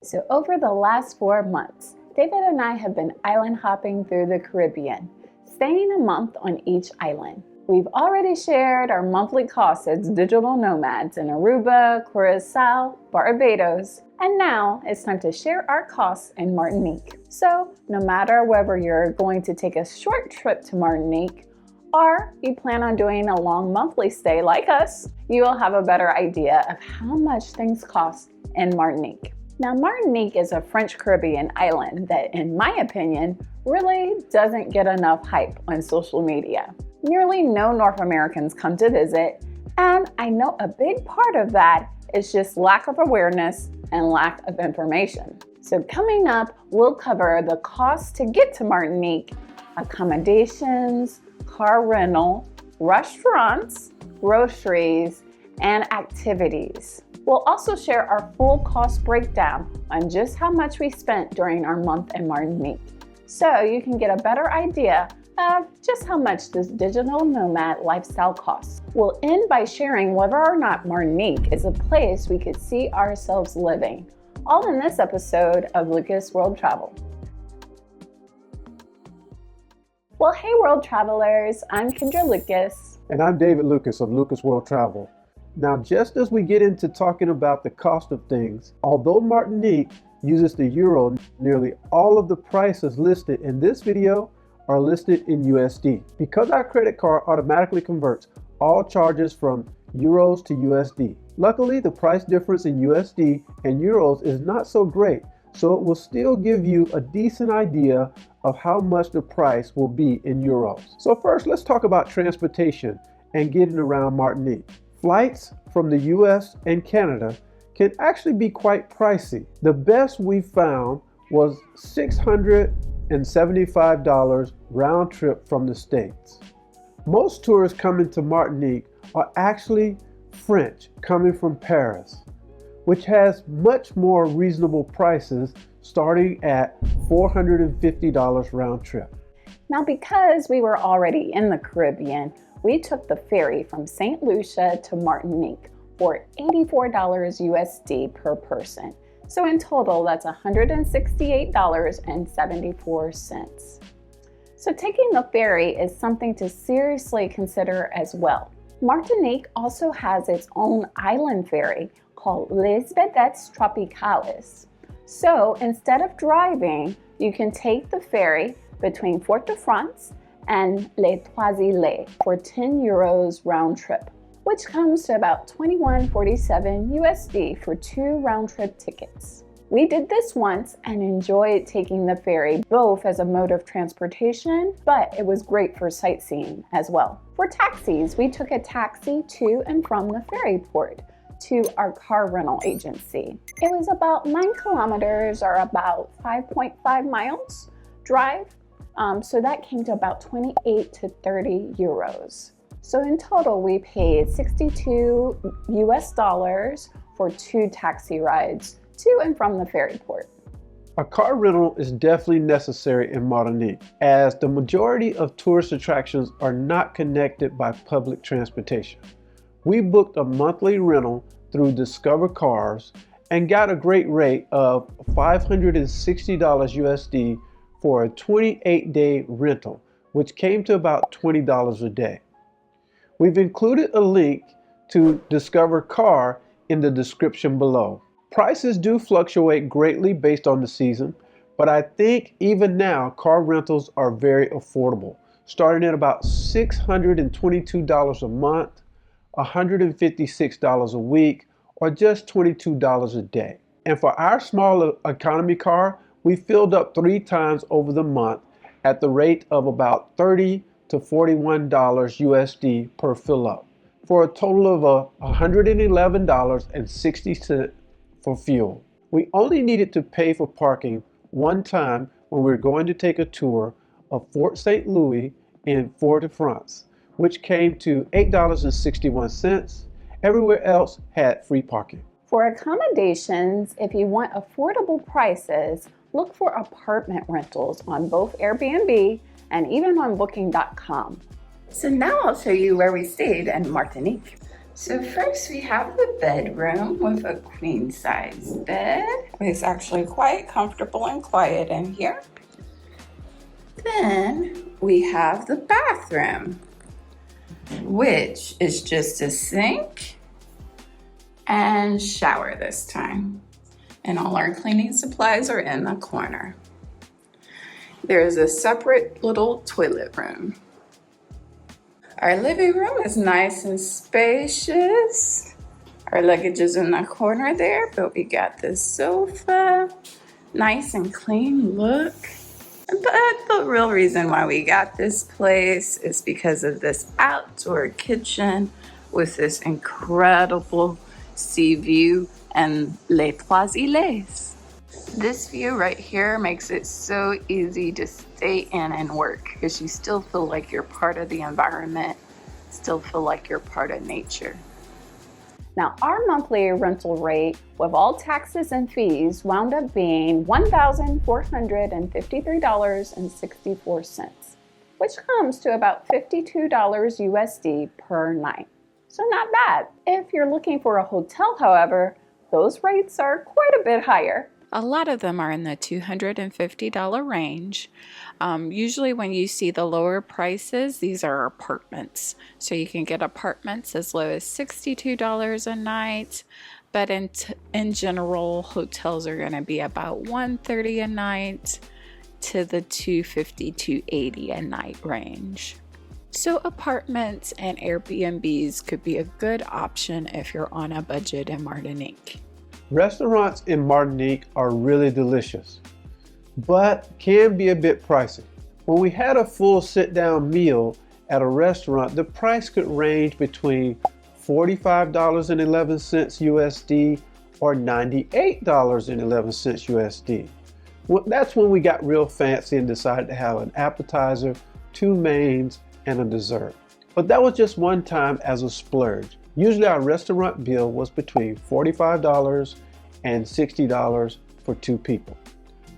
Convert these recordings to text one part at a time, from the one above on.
So over the last 4 months, David and I have been island hopping through the Caribbean, staying a month on each island. We've already shared our monthly costs as digital nomads in Aruba, Curacao, Barbados, and now it's time to share our costs in Martinique. So no matter whether you're going to take a short trip to Martinique or you plan on doing a long monthly stay like us, you will have a better idea of how much things cost in Martinique. Now, Martinique is a French Caribbean island that, in my opinion, really doesn't get enough hype on social media. Nearly no North Americans come to visit, and I know a big part of that is just lack of awareness and lack of information. So coming up, we'll cover the cost to get to Martinique, accommodations, car rental, restaurants, groceries, and activities. We'll also share our full cost breakdown on just how much we spent during our month in Martinique, so you can get a better idea of just how much this digital nomad lifestyle costs. We'll end by sharing whether or not Martinique is a place we could see ourselves living, all in this episode of Lucas World Travel. Well, hey world travelers, I'm Kendra Lucas. And I'm David Lucas of Lucas World Travel. Now, just as we get into talking about the cost of things, although Martinique uses the euro, nearly all of the prices listed in this video are listed in USD. Because our credit card automatically converts all charges from euros to USD. Luckily, the price difference in USD and euros is not so great, so it will still give you a decent idea of how much the price will be in euros. So first, let's talk about transportation and getting around Martinique. Flights from the US and Canada can actually be quite pricey. The best we found was $675 round trip from the States. Most tourists coming to Martinique are actually French coming from Paris, which has much more reasonable prices starting at $450 round trip. Now, because we were already in the Caribbean, we took the ferry from St. Lucia to Martinique for $84 USD per person. So in total, that's $168.74. So taking the ferry is something to seriously consider as well. Martinique also has its own island ferry called Les Vedettes Tropicales. So instead of driving, you can take the ferry between Fort-de-France and Les Trois Îles for 10 euros round trip, which comes to about $21.47 USD for 2 round trip tickets. We did this once and enjoyed taking the ferry both as a mode of transportation, but it was great for sightseeing as well. For taxis, we took a taxi to and from the ferry port to our car rental agency. It was about 9 kilometers or about 5.5 miles drive. So that came to about 28 to 30 euros. So in total, we paid $62 US for 2 taxi rides to and from the ferry port. A car rental is definitely necessary in Martinique, as the majority of tourist attractions are not connected by public transportation. We booked a monthly rental through Discover Cars and got a great rate of $560 USD for a 28-day rental, which came to about $20 a day. We've included a link to Discover Car in the description below. Prices do fluctuate greatly based on the season, but I think even now car rentals are very affordable, starting at about $622 a month, $156 a week, or just $22 a day. And for our small economy car, we filled up 3 times over the month at the rate of about $30 to $41 USD per fill up, for a total of $111.60 for fuel. We only needed to pay for parking one time when we were going to take a tour of Fort St. Louis in Fort-de-France, which came to $8.61. Everywhere else had free parking. For accommodations, if you want affordable prices, look for apartment rentals on both Airbnb and even on Booking.com. So now I'll show you where we stayed in Martinique. So first we have the bedroom with a queen size bed. It's actually quite comfortable and quiet in here. Then we have the bathroom, which is just a sink and shower this time. And all our cleaning supplies are in the corner. There's a separate little toilet room. Our living room is nice and spacious. Our luggage is in the corner there, but we got this sofa, nice and clean look. But the real reason why we got this place is because of this outdoor kitchen with this incredible sea view and les trois îles. This view right here makes it so easy to stay in and work because you still feel like you're part of the environment, still feel like you're part of nature. Now, our monthly rental rate with all taxes and fees wound up being $1,453.64, which comes to about $52 USD per night. So not bad. If you're looking for a hotel, however, those rates are quite a bit higher. A lot of them are in the $250 range. Usually when you see the lower prices, these are apartments. So you can get apartments as low as $62 a night. But in general, hotels are going to be about $130 a night to the $250, $280 a night range. So apartments and Airbnbs could be a good option if you're on a budget in Martinique. Restaurants in Martinique are really delicious, but can be a bit pricey. When we had a full sit-down meal at a restaurant, the price could range between $45.11 USD or $98.11 USD. Well, that's when we got real fancy and decided to have an appetizer, 2 mains, and a dessert. But that was just one time as a splurge. Usually our restaurant bill was between $45 and $60 for 2 people.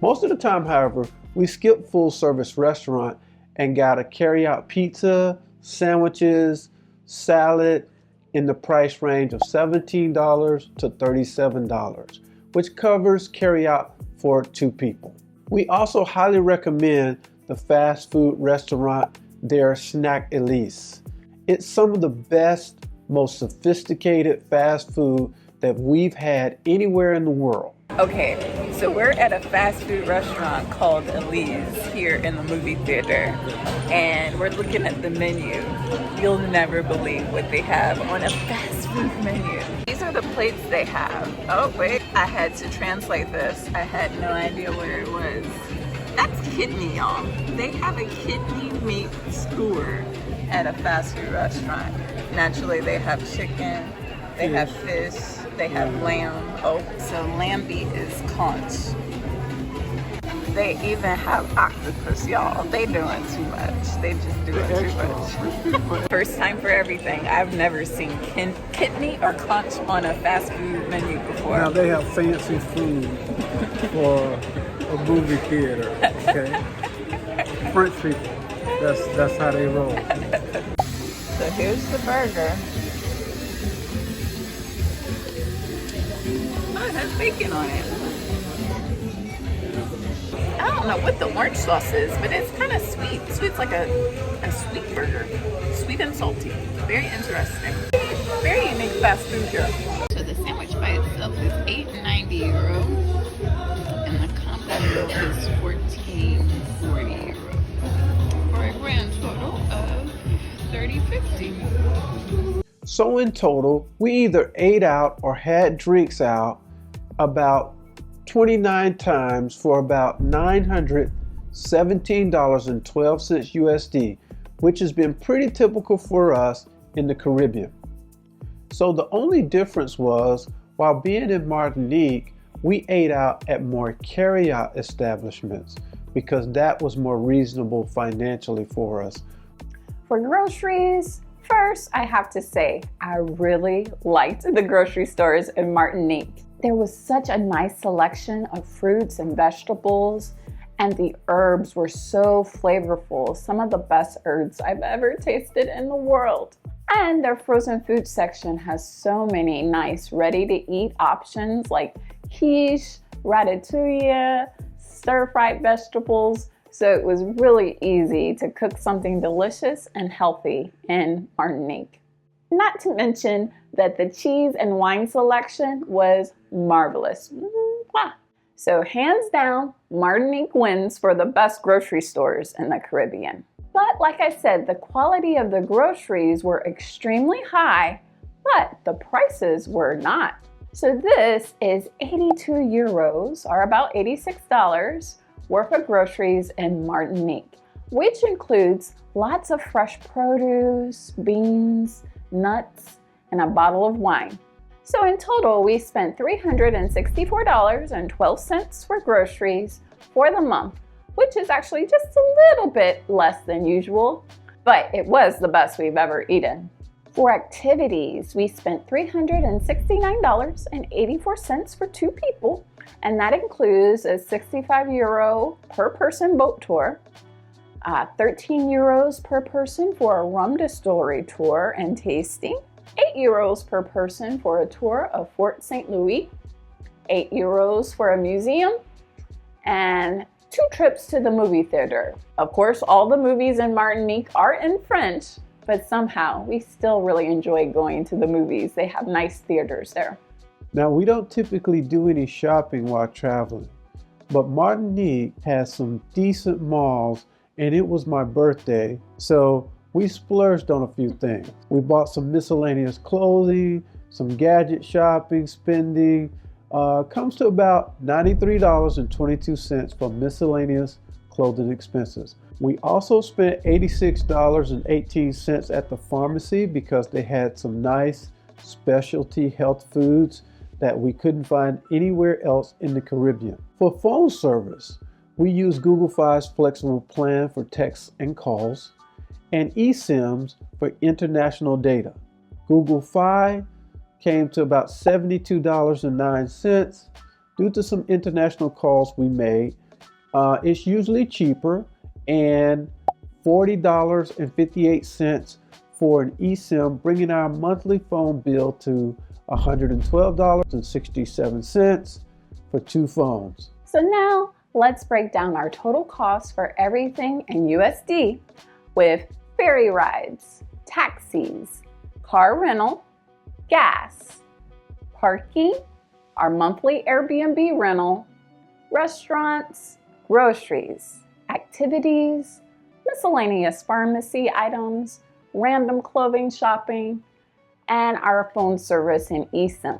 Most of the time, however, we skipped full service restaurant and got a carry-out pizza, sandwiches, salad in the price range of $17 to $37, which covers carry-out for 2 people. We also highly recommend the fast food restaurant there, Snack Elise. It's some of the best, most sophisticated fast food that we've had anywhere in the world. Okay, so we're at a fast food restaurant called Elise here in the movie theater, and we're looking at the menu. You'll never believe what they have on a fast food menu. These are the plates they have. Oh wait, I had to translate this. I had no idea where it was. That's kidney, y'all. They have a kidney meat skewer at a fast food restaurant. Naturally, they have chicken, they have fish, they have lamb. Oh, so lamb meat is conch. They even have octopus, y'all. They doing too much. They just doing too much. First time for everything. I've never seen kidney or conch on a fast food menu before. Now they have fancy food for a movie theater, okay? French people, that's how they roll. So here's the burger. Oh, it has bacon on it. I don't know what the orange sauce is, but it's kind of sweet. Sweet's like a sweet burger. Sweet and salty. Very interesting. Very unique fast food here. So the sandwich by itself is €8.90. And the combo meal is €14.40. For a grand total of $30.50. So in total, we either ate out or had drinks out about 29 times for about $917.12 USD, which has been pretty typical for us in the Caribbean. So the only difference was, while being in Martinique, we ate out at more carry-out establishments because that was more reasonable financially for us. For groceries, first I have to say I really liked the grocery stores in Martinique. There was such a nice selection of fruits and vegetables, and the herbs were so flavorful. Some of the best herbs I've ever tasted in the world. And their frozen food section has so many nice ready-to-eat options like quiche, ratatouille, stir-fried vegetables. So it was really easy to cook something delicious and healthy in Martinique. Not to mention that the cheese and wine selection was marvelous. So hands down, Martinique wins for the best grocery stores in the Caribbean. But like I said, the quality of the groceries were extremely high, but the prices were not. So this is 82 euros, or about $86, worth of groceries in Martinique, which includes lots of fresh produce, beans, nuts, and a bottle of wine. So in total, we spent $364.12 for groceries for the month, which is actually just a little bit less than usual, but it was the best we've ever eaten. For activities, we spent $369.84 for 2 people, and that includes a 65 euro per person boat tour, 13 euros per person for a rum distillery tour and tasting, 8 euros per person for a tour of Fort St. Louis, 8 euros for a museum, and 2 trips to the movie theater. Of course, all the movies in Martinique are in French, but somehow we still really enjoy going to the movies. They have nice theaters there. Now, we don't typically do any shopping while traveling, but Martinique has some decent malls, and it was my birthday, so we splurged on a few things. We bought some miscellaneous clothing, some gadget shopping, spending. Comes to about $93.22 for miscellaneous clothing expenses. We also spent $86.18 at the pharmacy because they had some nice specialty health foods that we couldn't find anywhere else in the Caribbean. For phone service, we used Google Fi's flexible plan for texts and calls, and eSIMs for international data. Google Fi came to about $72.09 due to some international calls we made. It's usually cheaper, and $40.58 for an eSIM, bringing our monthly phone bill to $112.67 for 2 phones. So now let's break down our total cost for everything in USD with ferry rides, taxis, car rental, gas, parking, our monthly Airbnb rental, restaurants, groceries, activities, miscellaneous pharmacy items, random clothing shopping, and our phone service in eSIM.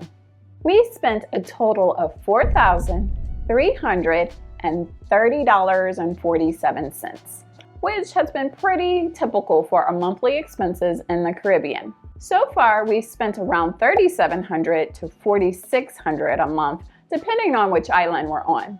We spent a total of $4,330.47, which has been pretty typical for our monthly expenses in the Caribbean. So far, we've spent around $3,700 to $4,600 a month, depending on which island we're on.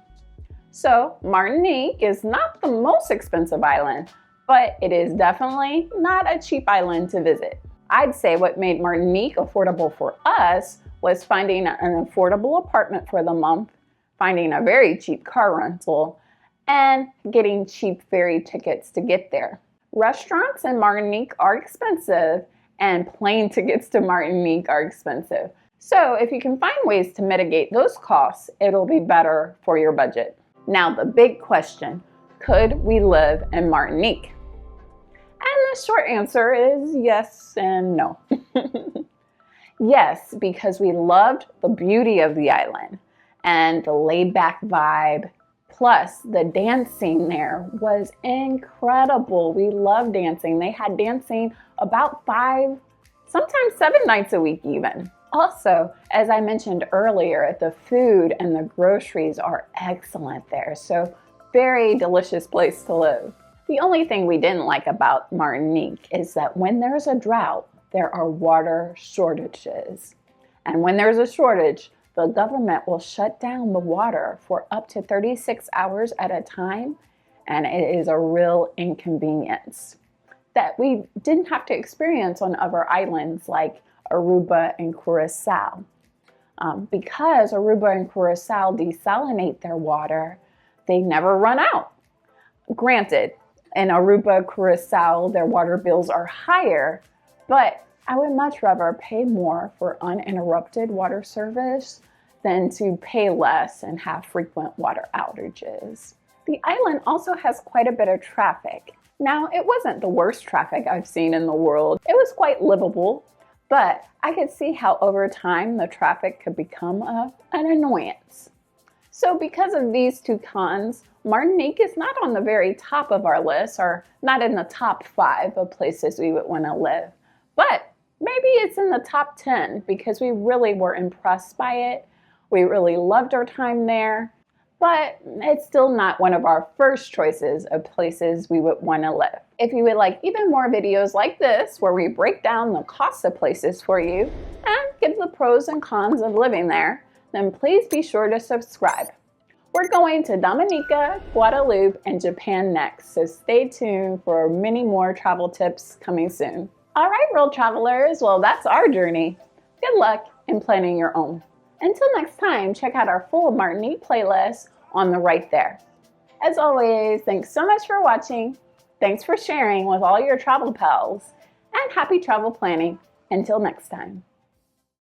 So Martinique is not the most expensive island, but it is definitely not a cheap island to visit. I'd say what made Martinique affordable for us was finding an affordable apartment for the month, finding a very cheap car rental, and getting cheap ferry tickets to get there. Restaurants in Martinique are expensive, and plane tickets to Martinique are expensive. So if you can find ways to mitigate those costs, it'll be better for your budget. Now the big question, could we live in Martinique? And the short answer is yes and no. Yes, because we loved the beauty of the island and the laid-back vibe. Plus, the dancing there was incredible. We loved dancing. They had dancing about 5, sometimes 7 nights a week even. Also, as I mentioned earlier, the food and the groceries are excellent there. So, very delicious place to live. The only thing we didn't like about Martinique is that when there's a drought, there are water shortages. And when there's a shortage, the government will shut down the water for up to 36 hours at a time, and it is a real inconvenience that we didn't have to experience on other islands like Aruba and Curacao. Because Aruba and Curacao desalinate their water, they never run out. Granted, in Aruba, Curacao, their water bills are higher, but I would much rather pay more for uninterrupted water service than to pay less and have frequent water outages. The island also has quite a bit of traffic. Now, it wasn't the worst traffic I've seen in the world. It was quite livable, but I could see how over time the traffic could become an annoyance. So because of these two cons, Martinique is not on the very top of our list, or not in the top 5 of places we would want to live. But maybe it's in the top 10 because we really were impressed by it. We really loved our time there, but it's still not one of our first choices of places we would want to live. If you would like even more videos like this, where we break down the cost of places for you and give the pros and cons of living there, then please be sure to subscribe. We're going to Dominica, Guadeloupe, and Japan next, so stay tuned for many more travel tips coming soon. All right, world travelers, well, that's our journey. Good luck in planning your own. Until next time, check out our full Martinique playlist on the right there. As always, thanks so much for watching. Thanks for sharing with all your travel pals, and happy travel planning. Until next time.